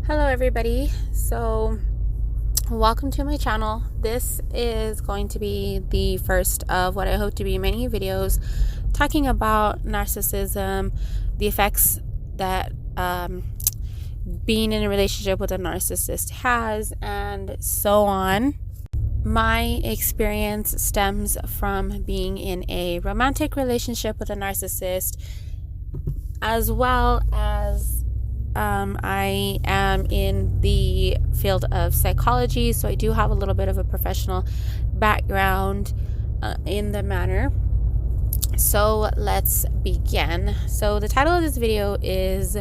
Hello everybody. So welcome to my channel. This is going to be the first of what I hope to be many videos talking about narcissism, the effects that being in a relationship with a narcissist has, and so on. My experience stems from being in a romantic relationship with a narcissist, as well as I am in the field of psychology, so I do have a little bit of a professional background in the matter. So let's begin. So the title of this video is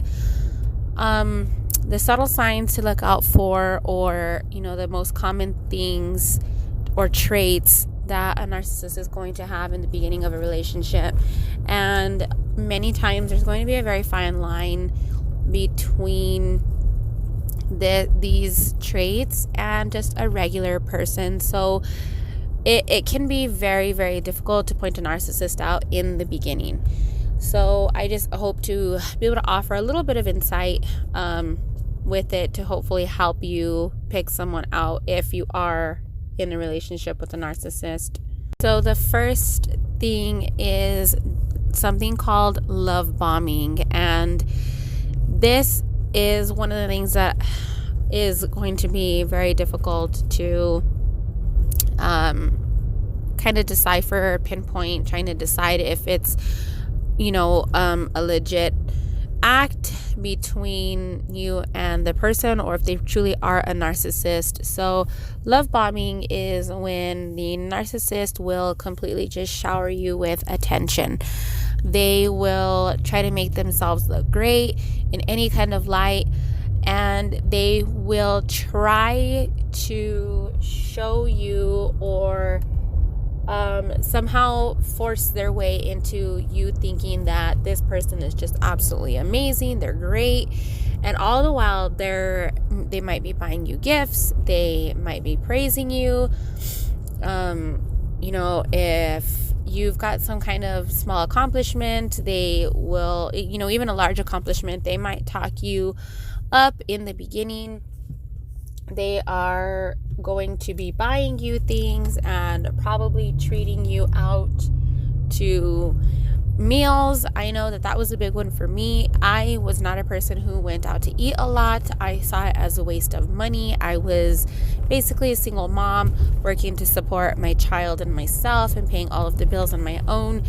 the subtle signs to look out for, or the most common things or traits that a narcissist is going to have in the beginning of a relationship. And many times there's going to be a very fine line between these traits and just a regular person. So it can be very, very difficult to point a narcissist out in the beginning. So I just hope to be able to offer a little bit of insight with it to hopefully help you pick someone out if you are in a relationship with a narcissist. So the first thing is something called love bombing, and this is one of the things that is going to be very difficult to kind of decipher or pinpoint, trying to decide if it's a legit act between you and the person, or if they truly are a narcissist. So love bombing is when the narcissist will completely just shower you with attention. They will try to make themselves look great in any kind of light, and they will try to show you or somehow force their way into you thinking that this person is just absolutely amazing, they're great, and all the while they might be buying you gifts, they might be praising you. If you've got some kind of small accomplishment, they will, even a large accomplishment, they might talk you up in the beginning. They are going to be buying you things and probably treating you out to meals. I know that was a big one for me. I was not a person who went out to eat a lot. I saw it as a waste of money. I was basically a single mom working to support my child and myself and paying all of the bills on my own.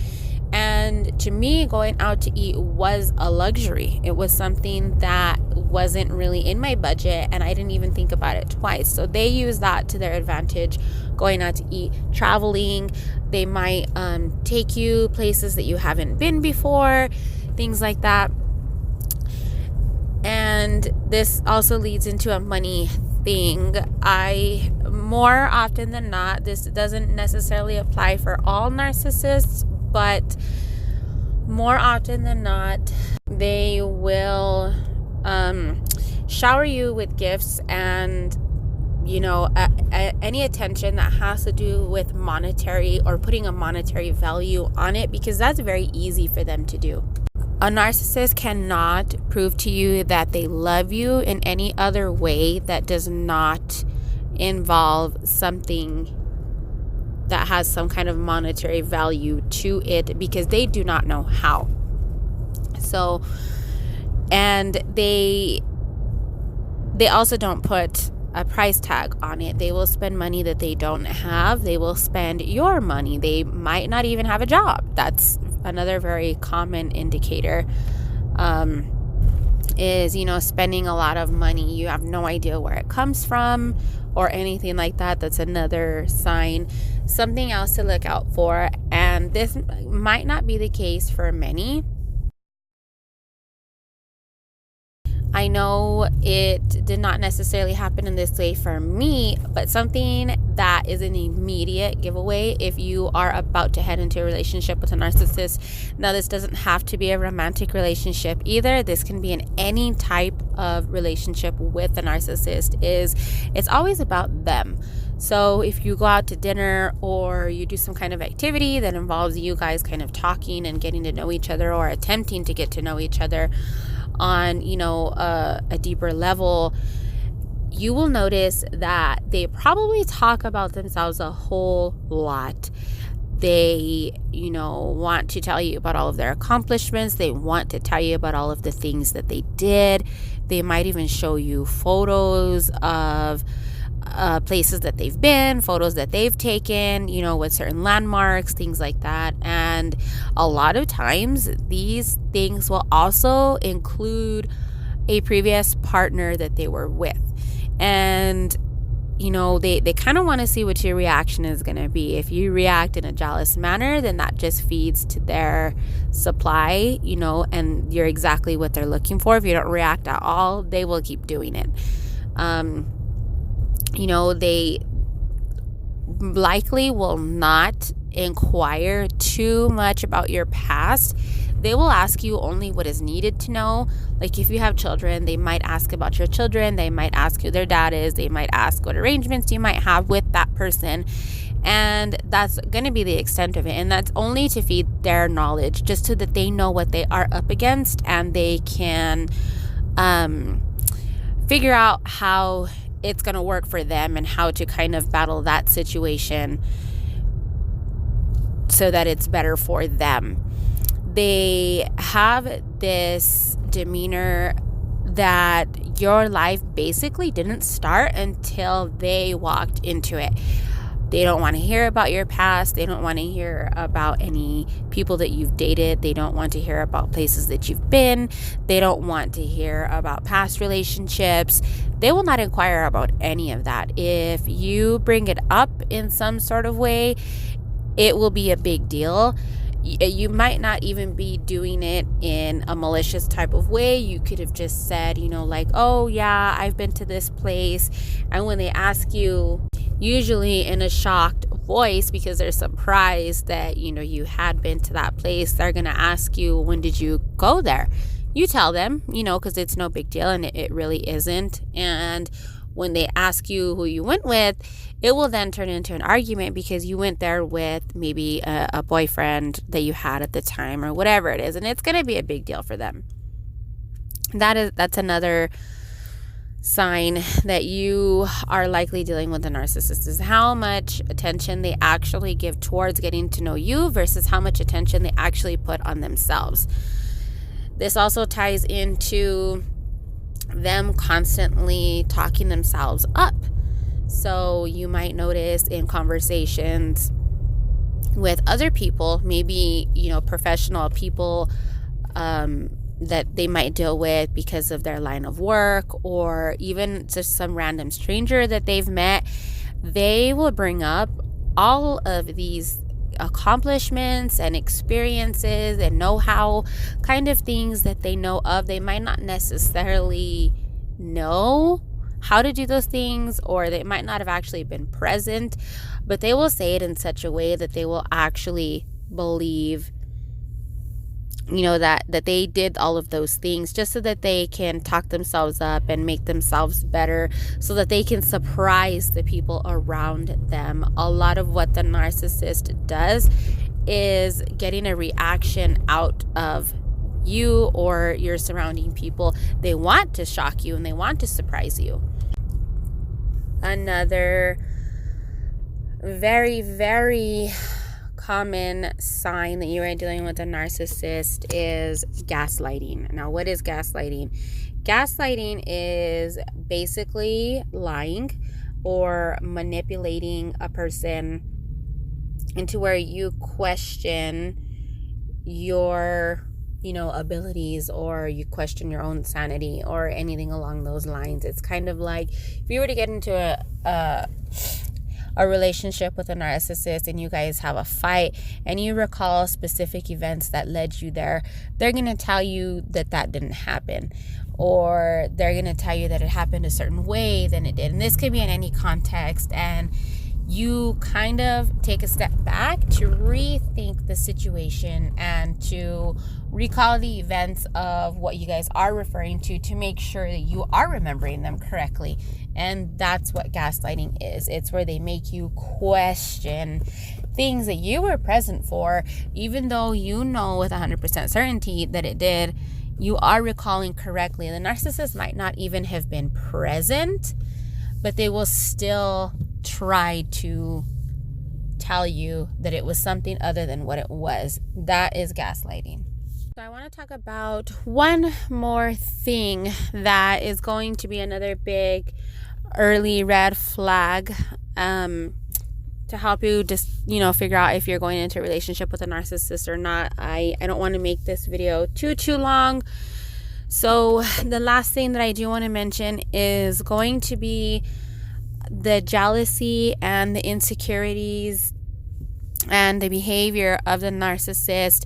And to me, going out to eat was a luxury. It was something that wasn't really in my budget, and I didn't even think about it twice. So they use that to their advantage, going out to eat, traveling. They might take you places that you haven't been before, things like that. And this also leads into a money thing. More often than not, this doesn't necessarily apply for all narcissists, but more often than not, they will shower you with gifts and any attention that has to do with monetary or putting a monetary value on it, because that's very easy for them to do. A narcissist cannot prove to you that they love you in any other way that does not involve something that has some kind of monetary value to it, because they do not know how. So, and they also don't put a price tag on it. They will spend money that they don't have. They will spend your money. They might not even have a job. That's another very common indicator, is spending a lot of money. You have no idea where it comes from or anything like that. That's another sign. Something else to look out for, and this might not be the case for many. I know it did not necessarily happen in this way for me, but something that is an immediate giveaway if you are about to head into a relationship with a narcissist. Now, this doesn't have to be a romantic relationship either. This can be in any type of relationship with a narcissist. It's always about them. So if you go out to dinner or you do some kind of activity that involves you guys kind of talking and getting to know each other, or attempting to get to know each other, on, a deeper level, you will notice that they probably talk about themselves a whole lot. They, want to tell you about all of their accomplishments. They want to tell you about all of the things that they did. They might even show you photos of places that they've been, photos that they've taken, with certain landmarks, things like that. And a lot of times these things will also include a previous partner that they were with. And they kind of want to see what your reaction is going to be. If you react in a jealous manner, then that just feeds to their supply, and you're exactly what they're looking for. If you don't react at all, they will keep doing it. They likely will not inquire too much about your past. They will ask you only what is needed to know. Like if you have children, they might ask about your children. They might ask who their dad is. They might ask what arrangements you might have with that person. And that's going to be the extent of it. And that's only to feed their knowledge, just so that they know what they are up against and they can figure out how it's going to work for them and how to kind of battle that situation so that it's better for them. They have this demeanor that your life basically didn't start until they walked into it. They don't want to hear about your past. They don't want to hear about any people that you've dated. They don't want to hear about places that you've been. They don't want to hear about past relationships. They will not inquire about any of that. If you bring it up in some sort of way, it will be a big deal. You might not even be doing it in a malicious type of way. You could have just said, oh yeah, I've been to this place. And when they ask you, usually in a shocked voice because they're surprised that, you had been to that place, they're going to ask you, when did you go there? You tell them, because it's no big deal, and it really isn't. And when they ask you who you went with, it will then turn into an argument because you went there with maybe a boyfriend that you had at the time or whatever it is. And it's going to be a big deal for them. That's another sign that you are likely dealing with a narcissist, is how much attention they actually give towards getting to know you versus how much attention they actually put on themselves. This also ties into them constantly talking themselves up. So you might notice in conversations with other people, maybe, professional people that they might deal with because of their line of work, or even just some random stranger that they've met, they will bring up all of these accomplishments and experiences and know-how kind of things that they know of. They might not necessarily know how to do those things, or they might not have actually been present, but they will say it in such a way that they will actually believe that they did all of those things just so that they can talk themselves up and make themselves better, so that they can surprise the people around them. A lot of what the narcissist does is getting a reaction out of you or your surrounding people. They want to shock you and they want to surprise you. Another very, very common sign that you are dealing with a narcissist is gaslighting. Now, what is gaslighting? Gaslighting is basically lying or manipulating a person into where you question your abilities, or you question your own sanity, or anything along those lines. It's kind of like if you were to get into a relationship with a narcissist and you guys have a fight and you recall specific events that led you there, they're going to tell you that didn't happen, or they're going to tell you that it happened a certain way than it did. And this could be in any context, and you kind of take a step back to rethink the situation and to recall the events of what you guys are referring to make sure that you are remembering them correctly. And that's what gaslighting is. It's where they make you question things that you were present for, even though you know with 100% certainty that it did. you are recalling correctly. The narcissist might not even have been present, but they will still try to tell you that it was something other than what it was. That is gaslighting. So I want to talk about one more thing that is going to be another big early red flag to help you just, figure out if you're going into a relationship with a narcissist or not. I don't want to make this video too long. So the last thing that I do want to mention is going to be the jealousy and the insecurities and the behavior of the narcissist.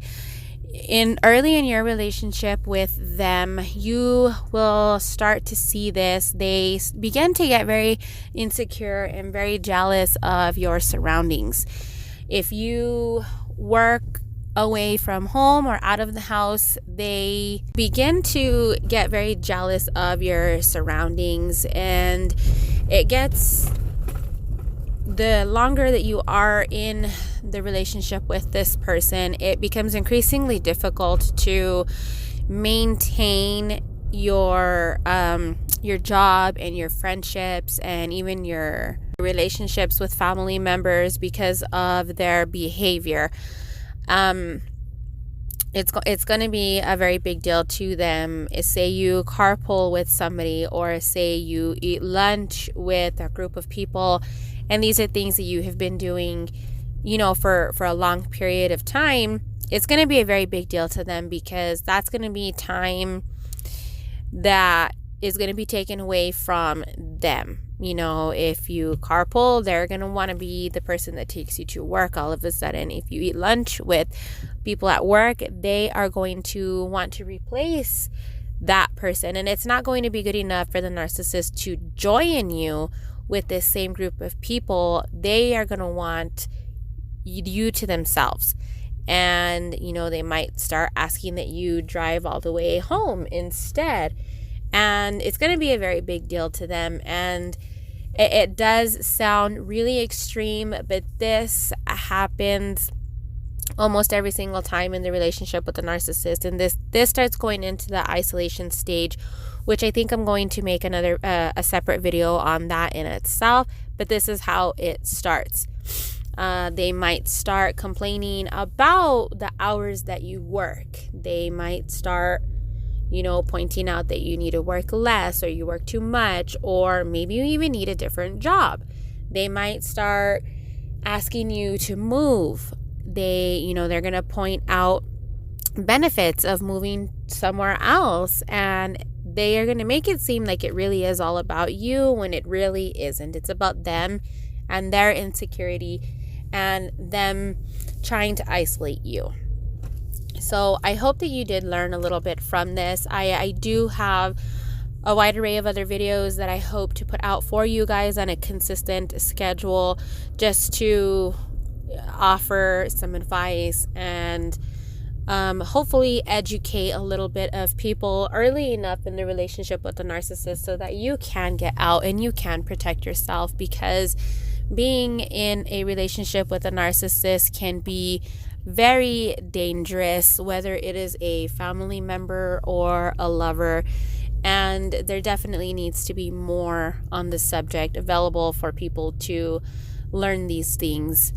Early in your relationship with them, you will start to see this. They begin to get very insecure and very jealous of your surroundings. If you work away from home or out of the house, they begin to get very jealous of your surroundings, and it gets, the longer that you are in the relationship with this person, it becomes increasingly difficult to maintain your job and your friendships and even your relationships with family members because of their behavior. It's going to be a very big deal to them. Say you carpool with somebody, or say you eat lunch with a group of people, and these are things that you have been doing, for a long period of time. It's going to be a very big deal to them, because that's going to be time that is going to be taken away from them. If you carpool, they're going to want to be the person that takes you to work all of a sudden. If you eat lunch with people at work, they are going to want to replace that person. And it's not going to be good enough for the narcissist to join you with this same group of people. They are going to want you to themselves. And, they might start asking that you drive all the way home instead. And it's going to be a very big deal to them. And it does sound really extreme, but this happens almost every single time in the relationship with the narcissist. And this starts going into the isolation stage, which I think I'm going to make a separate video on that in itself. But this is how it starts. They might start complaining about the hours that you work. They might start, pointing out that you need to work less, or you work too much, or maybe you even need a different job. They might start asking you to move. They're going to point out benefits of moving somewhere else, and they are going to make it seem like it really is all about you, when it really isn't. It's about them and their insecurity and them trying to isolate you. So I hope that you did learn a little bit from this. I do have a wide array of other videos that I hope to put out for you guys on a consistent schedule, just to offer some advice and hopefully educate a little bit of people early enough in the relationship with the narcissist, so that you can get out and you can protect yourself. Because being in a relationship with a narcissist can be very dangerous, whether it is a family member or a lover. And there definitely needs to be more on the subject available for people to learn these things.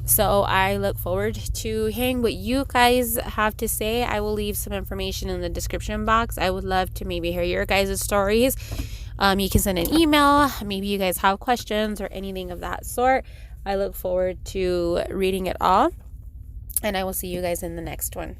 So I look forward to hearing what you guys have to say. I will leave some information in the description box. I would love to maybe hear your guys' stories. You can send an email. Maybe you guys have questions or anything of that sort. I look forward to reading it all. And I will see you guys in the next one.